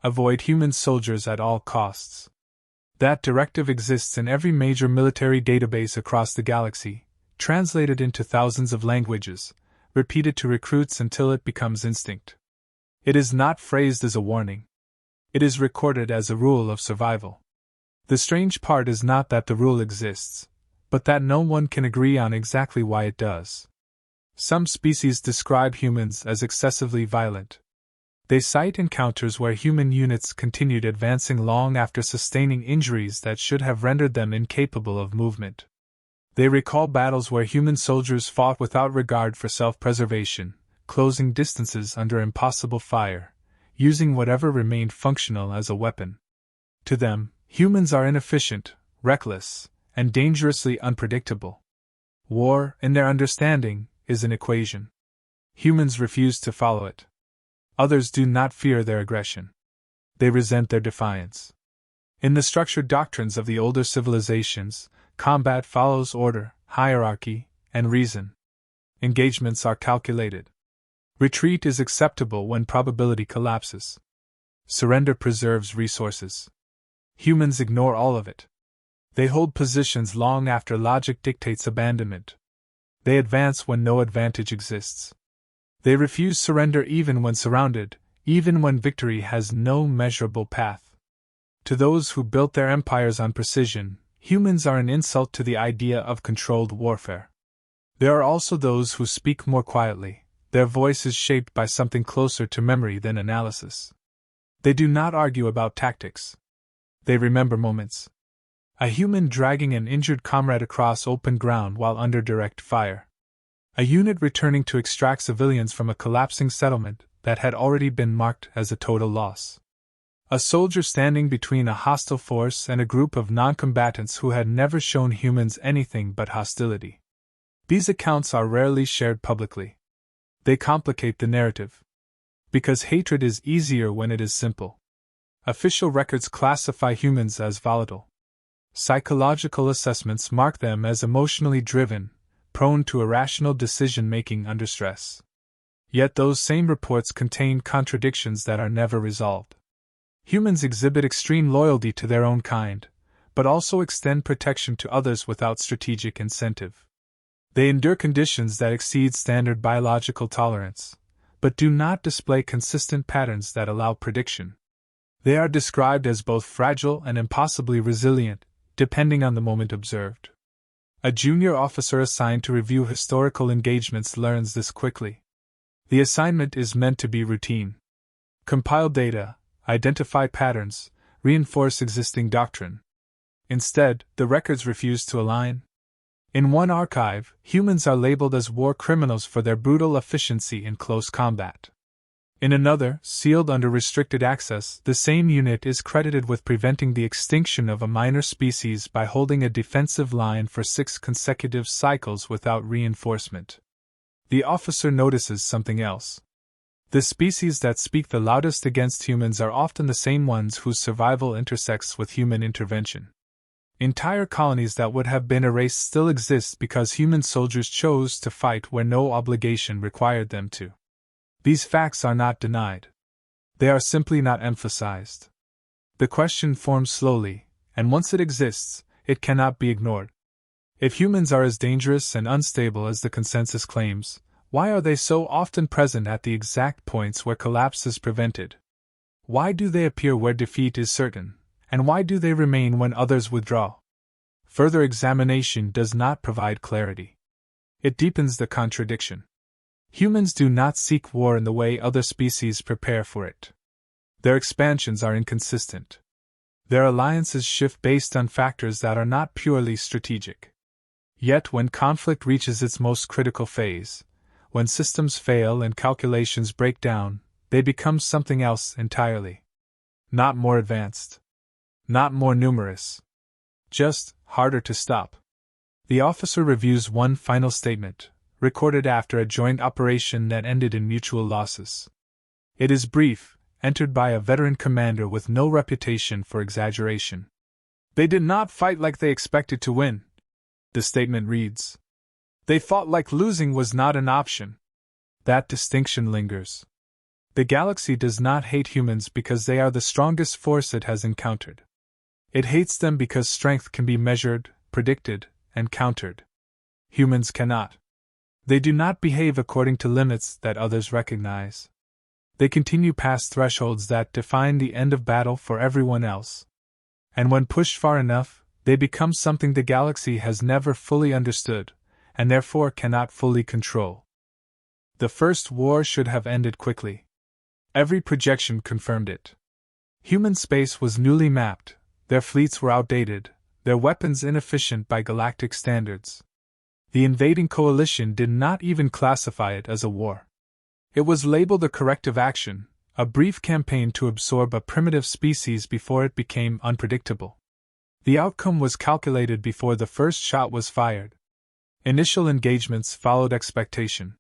Avoid human soldiers at all costs. That directive exists in every major military database across the galaxy, translated into thousands of languages, repeated to recruits until it becomes instinct. It is not phrased as a warning. It is recorded as a rule of survival. The strange part is not that the rule exists, but that no one can agree on exactly why it does. Some species describe humans as excessively violent. They cite encounters where human units continued advancing long after sustaining injuries that should have rendered them incapable of movement. They recall battles where human soldiers fought without regard for self-preservation, closing distances under impossible fire, using whatever remained functional as a weapon. To them, humans are inefficient, reckless, and dangerously unpredictable. War, in their understanding, is an equation. Humans refuse to follow it. Others do not fear their aggression. They resent their defiance. In the structured doctrines of the older civilizations, combat follows order, hierarchy, and reason. Engagements are calculated. Retreat is acceptable when probability collapses. Surrender preserves resources. Humans ignore all of it. They hold positions long after logic dictates abandonment. They advance when no advantage exists. They refuse surrender even when surrounded, even when victory has no measurable path. To those who built their empires on precision, humans are an insult to the idea of controlled warfare. There are also those who speak more quietly, their voice is shaped by something closer to memory than analysis. They do not argue about tactics. They remember moments. A human dragging an injured comrade across open ground while under direct fire. A unit returning to extract civilians from a collapsing settlement that had already been marked as a total loss. A soldier standing between a hostile force and a group of non-combatants who had never shown humans anything but hostility. These accounts are rarely shared publicly. They complicate the narrative. Because hatred is easier when it is simple. Official records classify humans as volatile. Psychological assessments mark them as emotionally driven, prone to irrational decision-making under stress. Yet those same reports contain contradictions that are never resolved. Humans exhibit extreme loyalty to their own kind, but also extend protection to others without strategic incentive. They endure conditions that exceed standard biological tolerance, but do not display consistent patterns that allow prediction. They are described as both fragile and impossibly resilient, depending on the moment observed. A junior officer assigned to review historical engagements learns this quickly. The assignment is meant to be routine. Compile data, identify patterns, reinforce existing doctrine. Instead, the records refuse to align. In one archive, humans are labeled as war criminals for their brutal efficiency in close combat. In another, sealed under restricted access, the same unit is credited with preventing the extinction of a minor species by holding a defensive line for 6 consecutive cycles without reinforcement. The officer notices something else. The species that speak the loudest against humans are often the same ones whose survival intersects with human intervention. Entire colonies that would have been erased still exist because human soldiers chose to fight where no obligation required them to. These facts are not denied. They are simply not emphasized. The question forms slowly, and once it exists, it cannot be ignored. If humans are as dangerous and unstable as the consensus claims, why are they so often present at the exact points where collapse is prevented? Why do they appear where defeat is certain, and why do they remain when others withdraw? Further examination does not provide clarity. It deepens the contradiction. Humans do not seek war in the way other species prepare for it. Their expansions are inconsistent. Their alliances shift based on factors that are not purely strategic. Yet when conflict reaches its most critical phase, when systems fail and calculations break down, they become something else entirely. Not more advanced. Not more numerous. Just harder to stop. The officer reviews one final statement, recorded after a joint operation that ended in mutual losses. It is brief, entered by a veteran commander with no reputation for exaggeration. "They did not fight like they expected to win," the statement reads. "They fought like losing was not an option." That distinction lingers. The galaxy does not hate humans because they are the strongest force it has encountered. It hates them because strength can be measured, predicted, and countered. Humans cannot. They do not behave according to limits that others recognize. They continue past thresholds that define the end of battle for everyone else. And when pushed far enough, they become something the galaxy has never fully understood, and therefore cannot fully control. The First War should have ended quickly. Every projection confirmed it. Human space was newly mapped, their fleets were outdated, their weapons inefficient by galactic standards. The invading coalition did not even classify it as a war. It was labeled a corrective action, a brief campaign to absorb a primitive species before it became unpredictable. The outcome was calculated before the first shot was fired. Initial engagements followed expectation.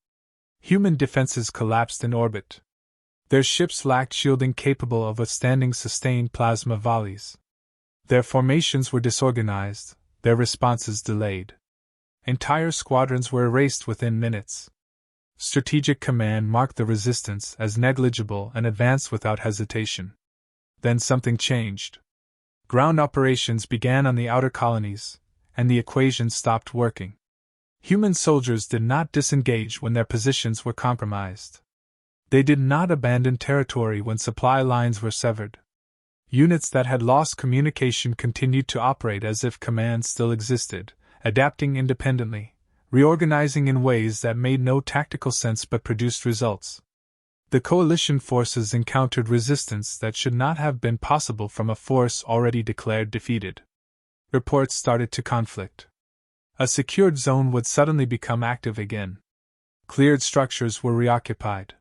Human defenses collapsed in orbit. Their ships lacked shielding capable of withstanding sustained plasma volleys. Their formations were disorganized, their responses delayed. Entire squadrons were erased within minutes. Strategic command marked the resistance as negligible and advanced without hesitation. Then something changed. Ground operations began on the outer colonies, and the equation stopped working. Human soldiers did not disengage when their positions were compromised. They did not abandon territory when supply lines were severed. Units that had lost communication continued to operate as if command still existed, adapting independently, reorganizing in ways that made no tactical sense but produced results. The coalition forces encountered resistance that should not have been possible from a force already declared defeated. Reports started to conflict. A secured zone would suddenly become active again. Cleared structures were reoccupied.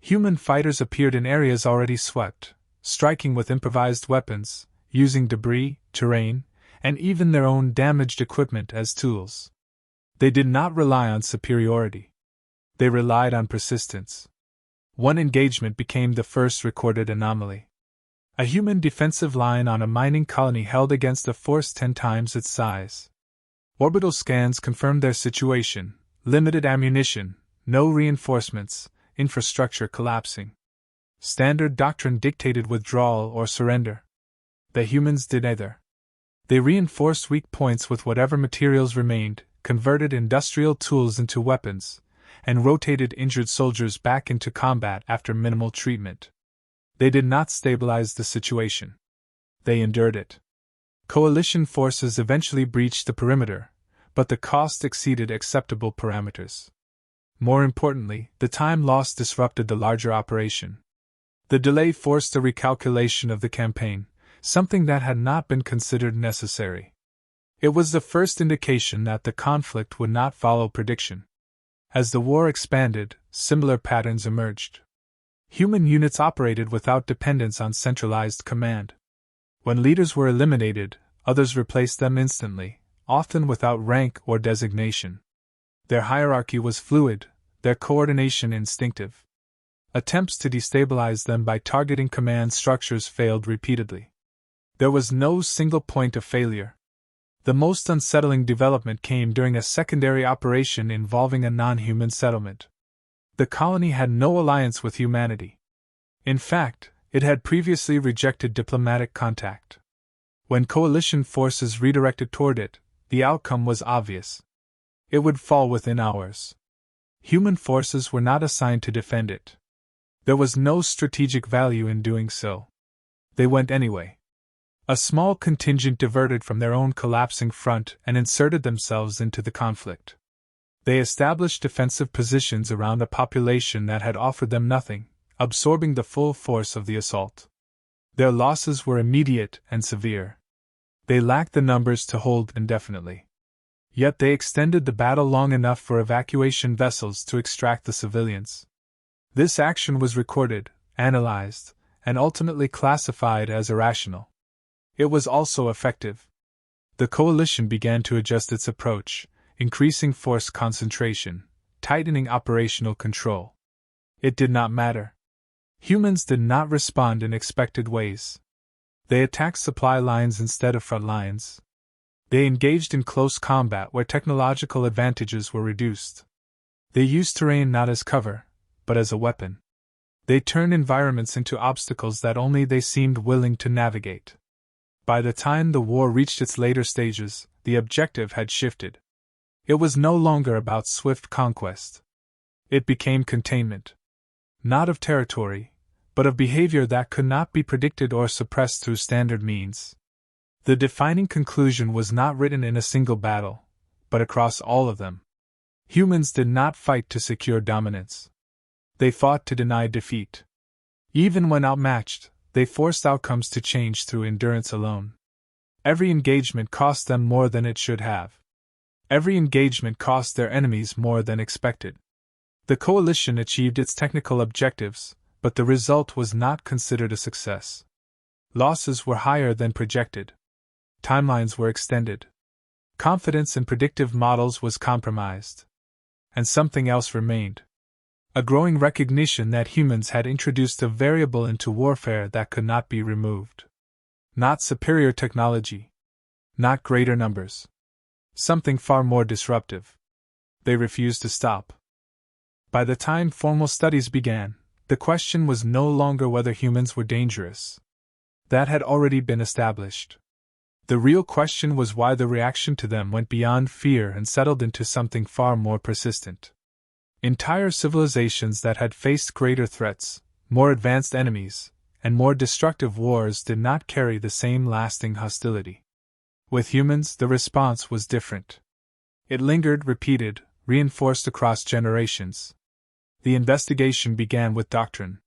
Human fighters appeared in areas already swept, striking with improvised weapons, using debris, terrain, and even their own damaged equipment as tools. They did not rely on superiority. They relied on persistence. One engagement became the first recorded anomaly. A human defensive line on a mining colony held against a force 10 times its size. Orbital scans confirmed their situation: limited ammunition, no reinforcements, infrastructure collapsing. Standard doctrine dictated withdrawal or surrender. The humans did neither. They reinforced weak points with whatever materials remained, converted industrial tools into weapons, and rotated injured soldiers back into combat after minimal treatment. They did not stabilize the situation. They endured it. Coalition forces eventually breached the perimeter, but the cost exceeded acceptable parameters. More importantly, the time lost disrupted the larger operation. The delay forced a recalculation of the campaign, something that had not been considered necessary. It was the first indication that the conflict would not follow prediction. As the war expanded, similar patterns emerged. Human units operated without dependence on centralized command. When leaders were eliminated, others replaced them instantly, often without rank or designation. Their hierarchy was fluid, their coordination instinctive. Attempts to destabilize them by targeting command structures failed repeatedly. There was no single point of failure. The most unsettling development came during a secondary operation involving a non-human settlement. The colony had no alliance with humanity. In fact, it had previously rejected diplomatic contact. When coalition forces redirected toward it, the outcome was obvious. It would fall within hours. Human forces were not assigned to defend it. There was no strategic value in doing so. They went anyway. A small contingent diverted from their own collapsing front and inserted themselves into the conflict. They established defensive positions around a population that had offered them nothing, absorbing the full force of the assault. Their losses were immediate and severe. They lacked the numbers to hold indefinitely. Yet they extended the battle long enough for evacuation vessels to extract the civilians. This action was recorded, analyzed, and ultimately classified as irrational. It was also effective. The coalition began to adjust its approach, increasing force concentration, tightening operational control. It did not matter. Humans did not respond in expected ways. They attacked supply lines instead of front lines. They engaged in close combat where technological advantages were reduced. They used terrain not as cover, but as a weapon. They turned environments into obstacles that only they seemed willing to navigate. By the time the war reached its later stages, the objective had shifted. It was no longer about swift conquest. It became containment. Not of territory, but of behavior that could not be predicted or suppressed through standard means. The defining conclusion was not written in a single battle, but across all of them. Humans did not fight to secure dominance. They fought to deny defeat. Even when outmatched, they forced outcomes to change through endurance alone. Every engagement cost them more than it should have. Every engagement cost their enemies more than expected. The coalition achieved its technical objectives, but the result was not considered a success. Losses were higher than projected. Timelines were extended. Confidence in predictive models was compromised. And something else remained. A growing recognition that humans had introduced a variable into warfare that could not be removed. Not superior technology. Not greater numbers. Something far more disruptive. They refused to stop. By the time formal studies began, the question was no longer whether humans were dangerous. That had already been established. The real question was why the reaction to them went beyond fear and settled into something far more persistent. Entire civilizations that had faced greater threats, more advanced enemies, and more destructive wars did not carry the same lasting hostility. With humans, the response was different. It lingered, repeated, reinforced across generations. The investigation began with doctrine.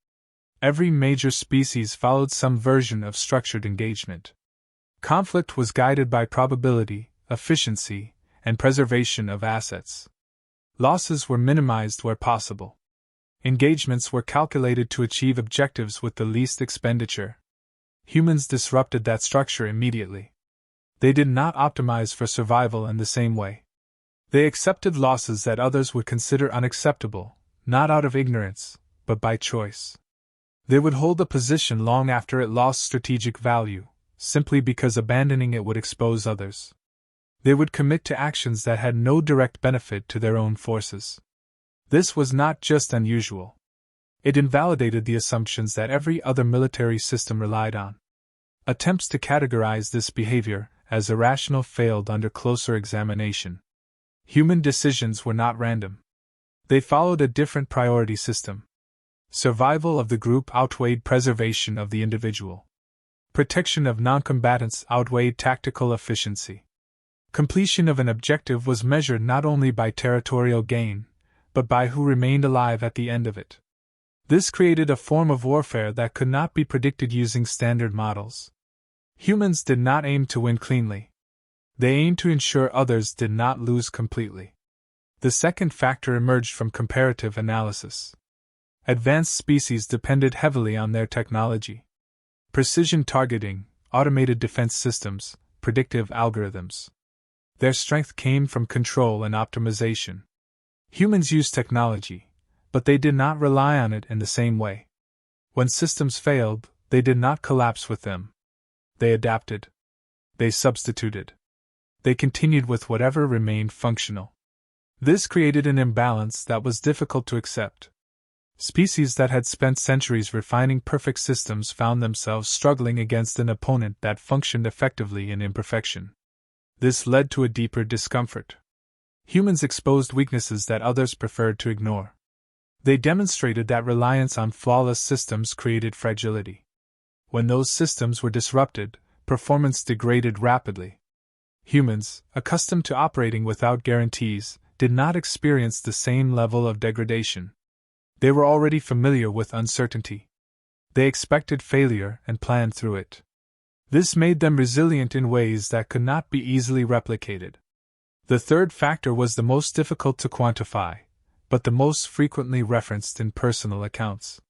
Every major species followed some version of structured engagement. Conflict was guided by probability, efficiency, and preservation of assets. Losses were minimized where possible. Engagements were calculated to achieve objectives with the least expenditure. Humans disrupted that structure immediately. They did not optimize for survival in the same way. They accepted losses that others would consider unacceptable, not out of ignorance, but by choice. They would hold a position long after it lost strategic value, simply because abandoning it would expose others. They would commit to actions that had no direct benefit to their own forces. This was not just unusual. It invalidated the assumptions that every other military system relied on. Attempts to categorize this behavior as irrational failed under closer examination. Human decisions were not random. They followed a different priority system. Survival of the group outweighed preservation of the individual. Protection of non-combatants outweighed tactical efficiency. Completion of an objective was measured not only by territorial gain, but by who remained alive at the end of it. This created a form of warfare that could not be predicted using standard models. Humans did not aim to win cleanly. They aimed to ensure others did not lose completely. The second factor emerged from comparative analysis. Advanced species depended heavily on their technology. Precision targeting, automated defense systems, predictive algorithms. Their strength came from control and optimization. Humans used technology, but they did not rely on it in the same way. When systems failed, they did not collapse with them. They adapted. They substituted. They continued with whatever remained functional. This created an imbalance that was difficult to accept. Species that had spent centuries refining perfect systems found themselves struggling against an opponent that functioned effectively in imperfection. This led to a deeper discomfort. Humans exposed weaknesses that others preferred to ignore. They demonstrated that reliance on flawless systems created fragility. When those systems were disrupted, performance degraded rapidly. Humans, accustomed to operating without guarantees, did not experience the same level of degradation. They were already familiar with uncertainty. They expected failure and planned through it. This made them resilient in ways that could not be easily replicated. The third factor was the most difficult to quantify, but the most frequently referenced in personal accounts.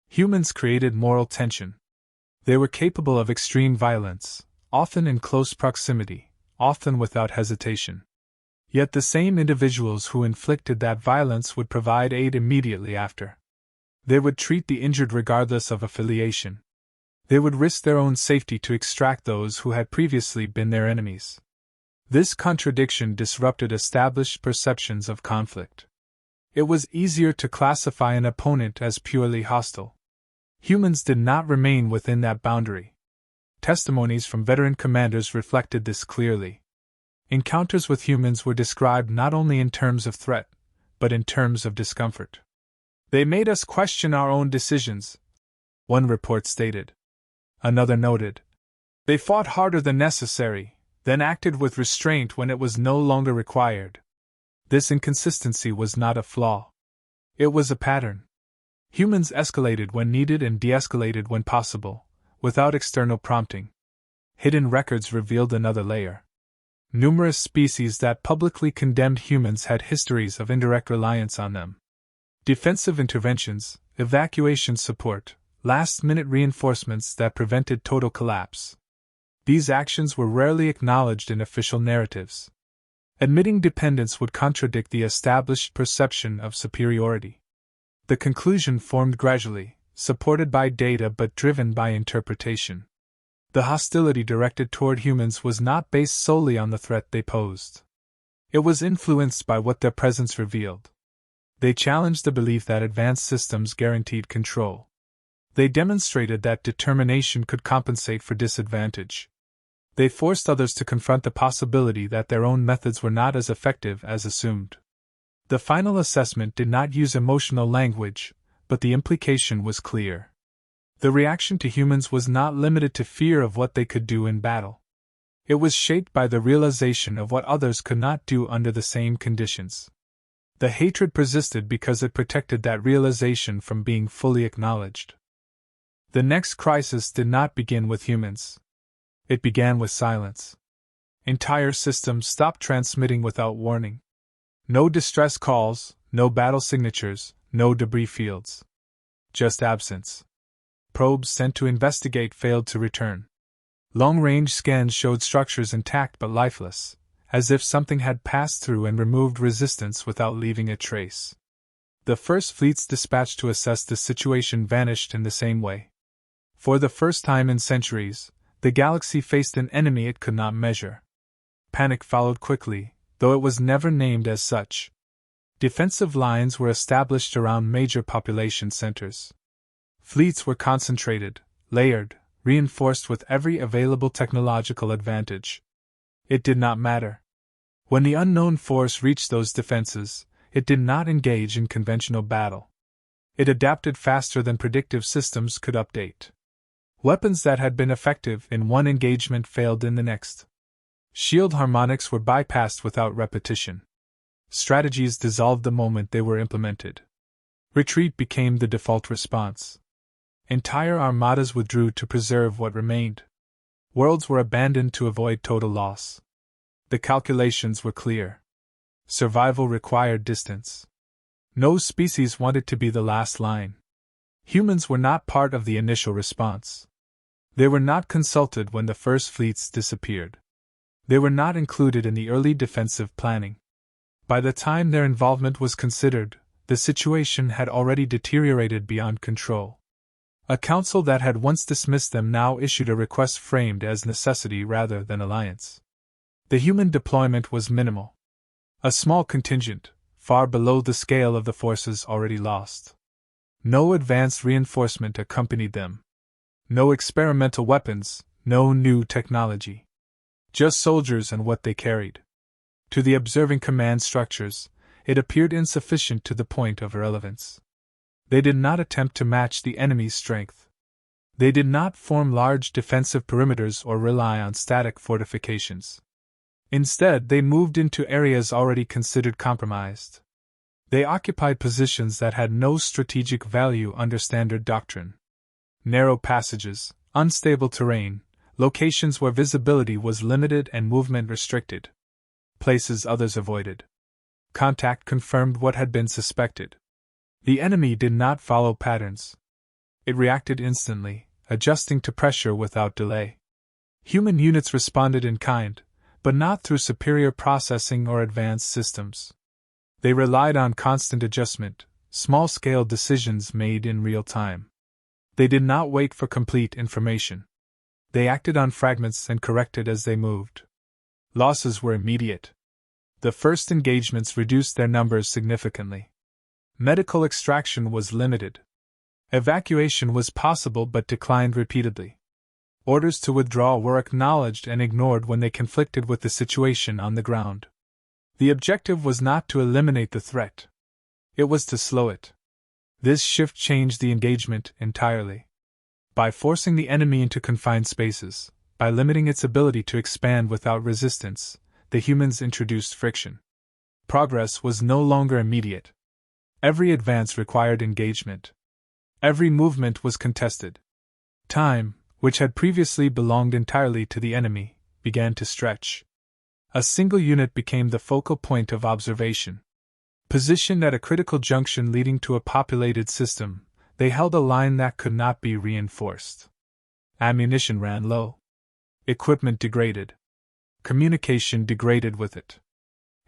Humans created moral tension. They were capable of extreme violence, often in close proximity, often without hesitation. Yet the same individuals who inflicted that violence would provide aid immediately after. They would treat the injured regardless of affiliation. They would risk their own safety to extract those who had previously been their enemies. This contradiction disrupted established perceptions of conflict. It was easier to classify an opponent as purely hostile. Humans did not remain within that boundary. Testimonies from veteran commanders reflected this clearly. Encounters with humans were described not only in terms of threat, but in terms of discomfort. They made us question our own decisions, one report stated. Another noted, they fought harder than necessary, then acted with restraint when it was no longer required. This inconsistency was not a flaw. It was a pattern. Humans escalated when needed and de-escalated when possible, without external prompting. Hidden records revealed another layer. Numerous species that publicly condemned humans had histories of indirect reliance on them. Defensive interventions, evacuation support, last-minute reinforcements that prevented total collapse. These actions were rarely acknowledged in official narratives. Admitting dependence would contradict the established perception of superiority. The conclusion formed gradually, supported by data but driven by interpretation. The hostility directed toward humans was not based solely on the threat they posed. It was influenced by what their presence revealed. They challenged the belief that advanced systems guaranteed control. They demonstrated that determination could compensate for disadvantage. They forced others to confront the possibility that their own methods were not as effective as assumed. The final assessment did not use emotional language, but the implication was clear. The reaction to humans was not limited to fear of what they could do in battle. It was shaped by the realization of what others could not do under the same conditions. The hatred persisted because it protected that realization from being fully acknowledged. The next crisis did not begin with humans. It began with silence. Entire systems stopped transmitting without warning. No distress calls, no battle signatures, no debris fields. Just absence. Probes sent to investigate failed to return. Long-range scans showed structures intact but lifeless, as if something had passed through and removed resistance without leaving a trace. The first fleets dispatched to assess the situation vanished in the same way. For the first time in centuries, the galaxy faced an enemy it could not measure. Panic followed quickly, though it was never named as such. Defensive lines were established around major population centers. Fleets were concentrated, layered, reinforced with every available technological advantage. It did not matter. When the unknown force reached those defenses, it did not engage in conventional battle. It adapted faster than predictive systems could update. Weapons that had been effective in one engagement failed in the next. Shield harmonics were bypassed without repetition. Strategies dissolved the moment they were implemented. Retreat became the default response. Entire armadas withdrew to preserve what remained. Worlds were abandoned to avoid total loss. The calculations were clear. Survival required distance. No species wanted to be the last line. Humans were not part of the initial response. They were not consulted when the first fleets disappeared. They were not included in the early defensive planning. By the time their involvement was considered, the situation had already deteriorated beyond control. A council that had once dismissed them now issued a request framed as necessity rather than alliance. The human deployment was minimal. A small contingent, far below the scale of the forces already lost. No advanced reinforcement accompanied them. No experimental weapons, no new technology. Just soldiers and what they carried. To the observing command structures, it appeared insufficient to the point of irrelevance. They did not attempt to match the enemy's strength. They did not form large defensive perimeters or rely on static fortifications. Instead, they moved into areas already considered compromised. They occupied positions that had no strategic value under standard doctrine. Narrow passages, unstable terrain, locations where visibility was limited and movement restricted. Places others avoided. Contact confirmed what had been suspected. The enemy did not follow patterns. It reacted instantly, adjusting to pressure without delay. Human units responded in kind, but not through superior processing or advanced systems. They relied on constant adjustment, small-scale decisions made in real time. They did not wait for complete information. They acted on fragments and corrected as they moved. Losses were immediate. The first engagements reduced their numbers significantly. Medical extraction was limited. Evacuation was possible but declined repeatedly. Orders to withdraw were acknowledged and ignored when they conflicted with the situation on the ground. The objective was not to eliminate the threat. It was to slow it. This shift changed the engagement entirely. By forcing the enemy into confined spaces, by limiting its ability to expand without resistance, the humans introduced friction. Progress was no longer immediate. Every advance required engagement. Every movement was contested. Time, which had previously belonged entirely to the enemy, began to stretch. A single unit became the focal point of observation. Positioned at a critical junction leading to a populated system, they held a line that could not be reinforced. Ammunition ran low. Equipment degraded. Communication degraded with it.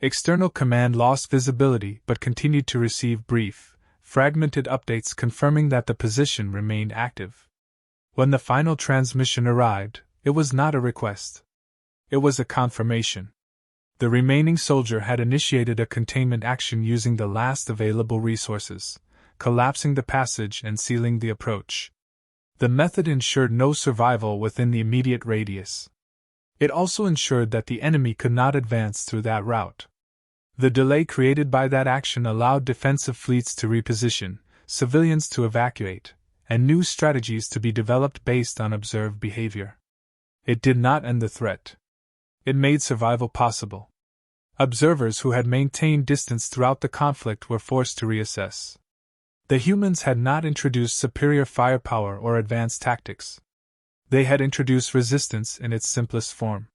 External command lost visibility but continued to receive brief, fragmented updates confirming that the position remained active. When the final transmission arrived, it was not a request. It was a confirmation. The remaining soldier had initiated a containment action using the last available resources, collapsing the passage and sealing the approach. The method ensured no survival within the immediate radius. It also ensured that the enemy could not advance through that route. The delay created by that action allowed defensive fleets to reposition, civilians to evacuate, and new strategies to be developed based on observed behavior. It did not end the threat. It made survival possible. Observers who had maintained distance throughout the conflict were forced to reassess. The humans had not introduced superior firepower or advanced tactics. They had introduced resistance in its simplest form.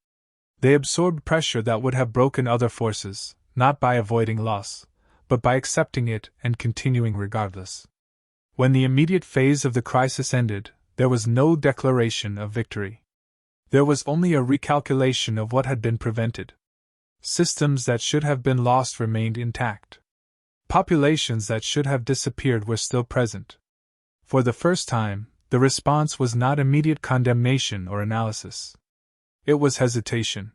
They absorbed pressure that would have broken other forces, not by avoiding loss, but by accepting it and continuing regardless. When the immediate phase of the crisis ended, there was no declaration of victory. There was only a recalculation of what had been prevented. Systems that should have been lost remained intact. Populations that should have disappeared were still present. For the first time, the response was not immediate condemnation or analysis. It was hesitation.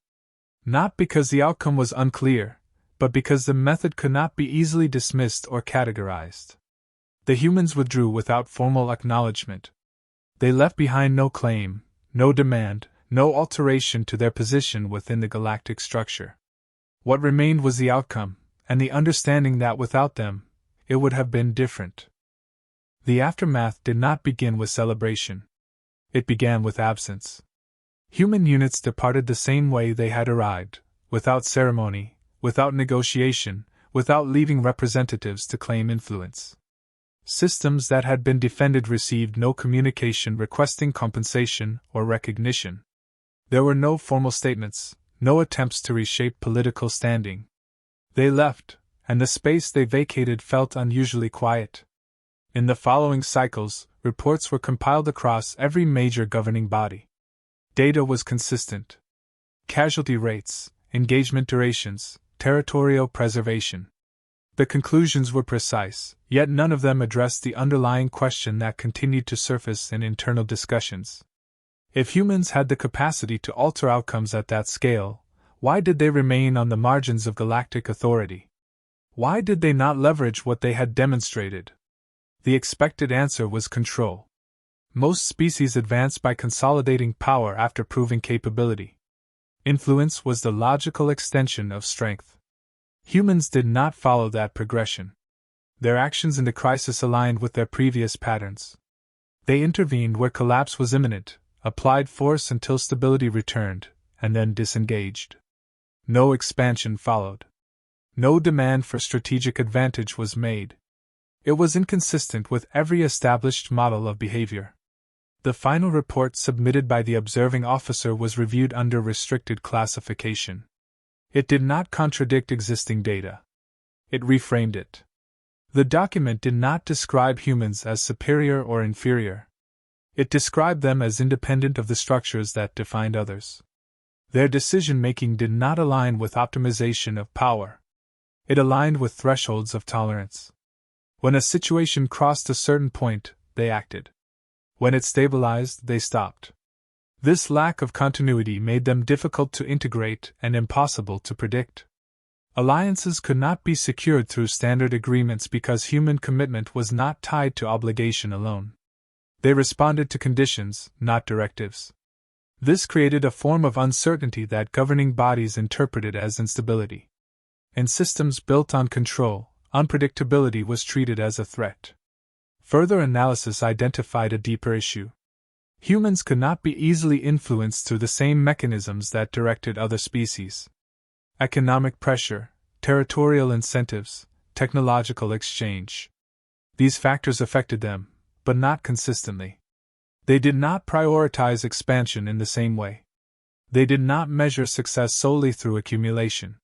Not because the outcome was unclear, but because the method could not be easily dismissed or categorized. The humans withdrew without formal acknowledgement. They left behind no claim, no demand, no alteration to their position within the galactic structure. What remained was the outcome, and the understanding that without them, it would have been different. The aftermath did not begin with celebration. It began with absence. Human units departed the same way they had arrived, without ceremony, without negotiation, without leaving representatives to claim influence. Systems that had been defended received no communication requesting compensation or recognition. There were no formal statements, no attempts to reshape political standing. They left, and the space they vacated felt unusually quiet. In the following cycles, reports were compiled across every major governing body. Data was consistent. Casualty rates, engagement durations, territorial preservation. The conclusions were precise, yet none of them addressed the underlying question that continued to surface in internal discussions. If humans had the capacity to alter outcomes at that scale, why did they remain on the margins of galactic authority? Why did they not leverage what they had demonstrated? The expected answer was control. Most species advanced by consolidating power after proving capability. Influence was the logical extension of strength. Humans did not follow that progression. Their actions in the crisis aligned with their previous patterns. They intervened where collapse was imminent, applied force until stability returned, and then disengaged. No expansion followed. No demand for strategic advantage was made. It was inconsistent with every established model of behavior. The final report submitted by the observing officer was reviewed under restricted classification. It did not contradict existing data. It reframed it. The document did not describe humans as superior or inferior. It described them as independent of the structures that defined others. Their decision-making did not align with optimization of power. It aligned with thresholds of tolerance. When a situation crossed a certain point, they acted. When it stabilized, they stopped. This lack of continuity made them difficult to integrate and impossible to predict. Alliances could not be secured through standard agreements because human commitment was not tied to obligation alone. They responded to conditions, not directives. This created a form of uncertainty that governing bodies interpreted as instability. In systems built on control, unpredictability was treated as a threat. Further analysis identified a deeper issue. Humans could not be easily influenced through the same mechanisms that directed other species. Economic pressure, territorial incentives, technological exchange. These factors affected them, but not consistently. They did not prioritize expansion in the same way. They did not measure success solely through accumulation.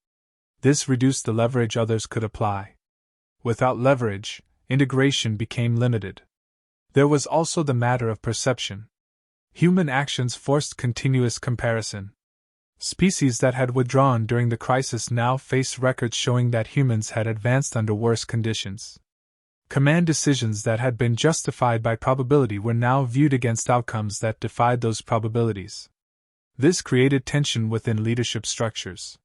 This reduced the leverage others could apply. Without leverage, integration became limited. There was also the matter of perception. Human actions forced continuous comparison. Species that had withdrawn during the crisis now faced records showing that humans had advanced under worse conditions. Command decisions that had been justified by probability were now viewed against outcomes that defied those probabilities. This created tension within leadership structures.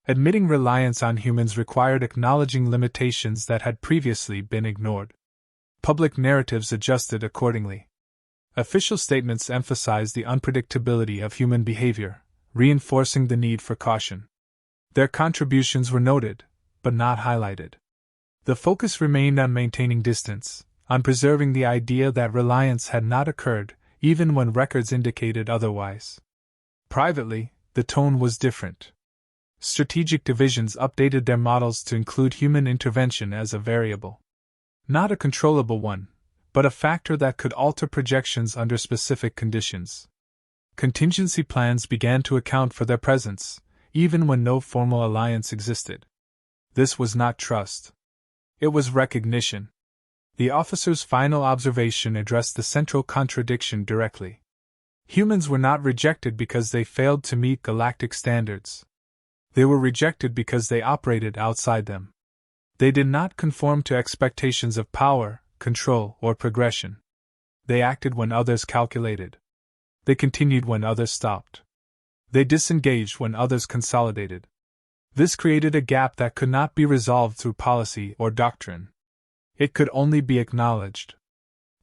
Admitting reliance on humans required acknowledging limitations that had previously been ignored. Public narratives adjusted accordingly. Official statements emphasized the unpredictability of human behavior, reinforcing the need for caution. Their contributions were noted, but not highlighted. The focus remained on maintaining distance, on preserving the idea that reliance had not occurred, even when records indicated otherwise. Privately, the tone was different. Strategic divisions updated their models to include human intervention as a variable. Not a controllable one, but a factor that could alter projections under specific conditions. Contingency plans began to account for their presence, even when no formal alliance existed. This was not trust. It was recognition. The officer's final observation addressed the central contradiction directly. Humans were not rejected because they failed to meet galactic standards. They were rejected because they operated outside them. They did not conform to expectations of power, control, or progression. They acted when others calculated. They continued when others stopped. They disengaged when others consolidated. This created a gap that could not be resolved through policy or doctrine. It could only be acknowledged.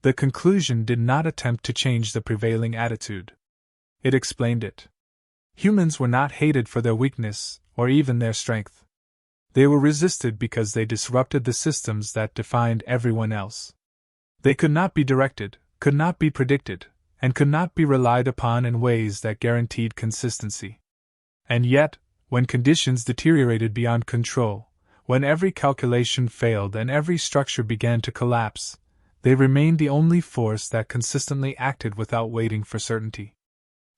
The conclusion did not attempt to change the prevailing attitude. It explained it. Humans were not hated for their weakness, or even their strength. They were resisted because they disrupted the systems that defined everyone else. They could not be directed, could not be predicted, and could not be relied upon in ways that guaranteed consistency. And yet, when conditions deteriorated beyond control, when every calculation failed and every structure began to collapse, they remained the only force that consistently acted without waiting for certainty.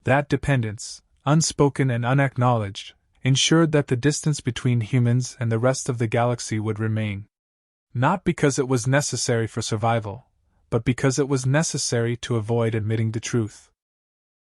That dependence, unspoken and unacknowledged, ensured that the distance between humans and the rest of the galaxy would remain. Not because it was necessary for survival, but because it was necessary to avoid admitting the truth.